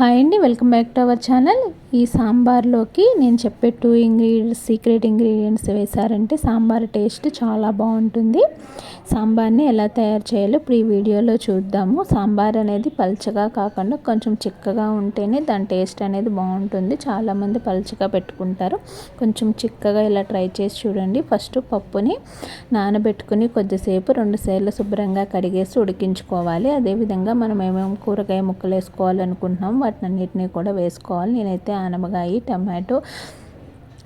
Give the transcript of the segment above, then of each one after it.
Hi అండి, welcome back to our channel. ఈ సాంబార్లోకి నేను చెప్పే సీక్రెట్ ఇంగ్రీడియంట్స్ వేశారంటే సాంబార్ టేస్ట్ చాలా బాగుంటుంది. సాంబార్ని ఎలా తయారు చేయాలో ఇప్పుడు ఈ వీడియోలో చూద్దాము. సాంబార్ అనేది పల్చగా కాకుండా కొంచెం చిక్కగా ఉంటేనే దాని టేస్ట్ అనేది బాగుంటుంది. చాలామంది పల్చగా పెట్టుకుంటారు, కొంచెం చిక్కగా ఇలా ట్రై చేసి చూడండి. ఫస్ట్ పప్పుని నానబెట్టుకుని కొద్దిసేపు 2 సార్లు శుభ్రంగా కడిగేసి ఉడికించుకోవాలి. అదేవిధంగా మనం ఏమేమి కూరగాయ ముక్కలు వేసుకోవాలనుకుంటున్నాం వాటినన్నిటినీ కూడా వేసుకోవాలి. నేనైతే ఆనపకాయ, టమాటో,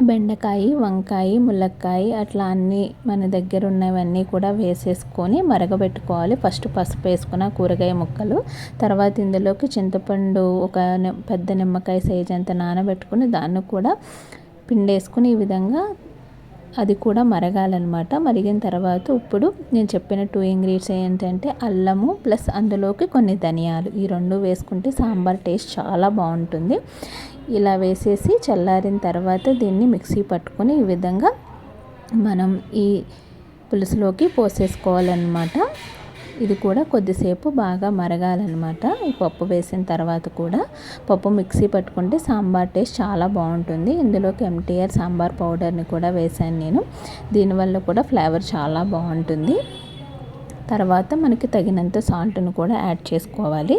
బెండకాయ, వంకాయ, ములక్కాయ అట్లా అన్నీ మన దగ్గర ఉన్నవన్నీ కూడా వేసేసుకొని మరగబెట్టుకోవాలి. ఫస్ట్ పసుపు వేసుకున్న కూరగాయ ముక్కలు, తర్వాత ఇందులోకి చింతపండు ఒక పెద్ద నిమ్మకాయ సైజ్ అంత నానబెట్టుకుని దాన్ని కూడా పిండేసుకుని ఈ విధంగా అది కూడా మరగాలన్నమాట. మరిగిన తర్వాత ఇప్పుడు నేను చెప్పిన 2 ఇంగ్రీడియంట్స్ ఏంటంటే అల్లము ప్లస్ అందులోకి కొన్ని ధనియాలు, ఈ 2 వేసుకుంటే సాంబార్ టేస్ట్ చాలా బాగుంటుంది. ఇలా వేసేసి చల్లారిన తర్వాత దీన్ని మిక్సీ పట్టుకొని ఈ విధంగా మనం ఈ పులుసులోకి పోసేసుకోవాలన్నమాట. ఇది కూడా కొద్దిసేపు బాగా మరగాలన్నమాట. ఈ పప్పు వేసిన తర్వాత కూడా పప్పు మిక్సీ పట్టుకుంటే సాంబార్ టేస్ట్ చాలా బాగుంటుంది. ఇందులోకి ఎంటీఆర్ సాంబార్ పౌడర్ని కూడా వేసాను నేను. దీనివల్ల కూడా ఫ్లేవర్ చాలా బాగుంటుంది. తర్వాత మనకి తగినంత సాల్ట్ను కూడా యాడ్ చేసుకోవాలి.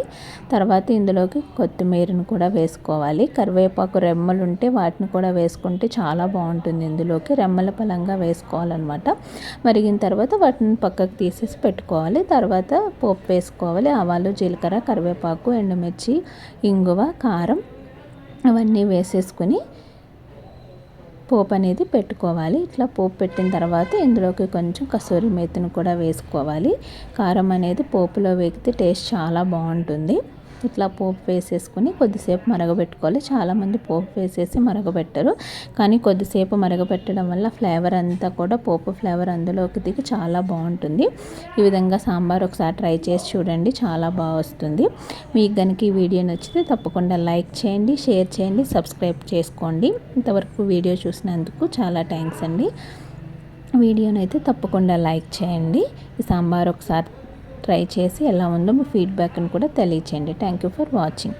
తర్వాత ఇందులోకి కొత్తిమీరను కూడా వేసుకోవాలి. కరివేపాకు రెమ్మలు ఉంటే వాటిని కూడా వేసుకుంటే చాలా బాగుంటుంది. ఇందులోకి రెమ్మల పలంగా వేసుకోవాలన్నమాట. మరిగిన తర్వాత వాటిని పక్కకు తీసేసి పెట్టుకోవాలి. తర్వాత పోపు వేసుకోవాలి. ఆవాలు, జీలకర్ర, కరివేపాకు, ఎండుమిర్చి, ఇంగువ, కారం అవన్నీ వేసేసుకుని పోపు అనేది పెట్టుకోవాలి. ఇట్లా పోపు పెట్టిన తర్వాత ఇందులోకి కొంచెం కసూరి మేతిని కూడా వేసుకోవాలి. కారం అనేది పోపులో వేగితే టేస్ట్ చాలా బాగుంటుంది. ఇట్లా పోపు వేసేసుకుని కొద్దిసేపు మరగబెట్టుకోవాలి. చాలామంది పోపు వేసేసి మరగబెట్టరు, కానీ కొద్దిసేపు మరగబెట్టడం వల్ల ఫ్లేవర్ అంతా కూడా పోపు ఫ్లేవర్ అందులోకి దిగి చాలా బాగుంటుంది. ఈ విధంగా సాంబార్ ఒకసారి ట్రై చేసి చూడండి, చాలా బాగా వస్తుంది. మీకు కనుక ఈ వీడియో నచ్చితే తప్పకుండా లైక్ చేయండి, షేర్ చేయండి, సబ్స్క్రైబ్ చేసుకోండి. ఇంతవరకు వీడియో చూసినందుకు చాలా థ్యాంక్స్ అండి. వీడియోనైతే తప్పకుండా లైక్ చేయండి. ఈ సాంబార్ ఒకసారి ట్రై చేసి ఎలా ఉందో మీ ఫీడ్బ్యాక్ని కూడా తెలియచేయండి. Thank you for watching.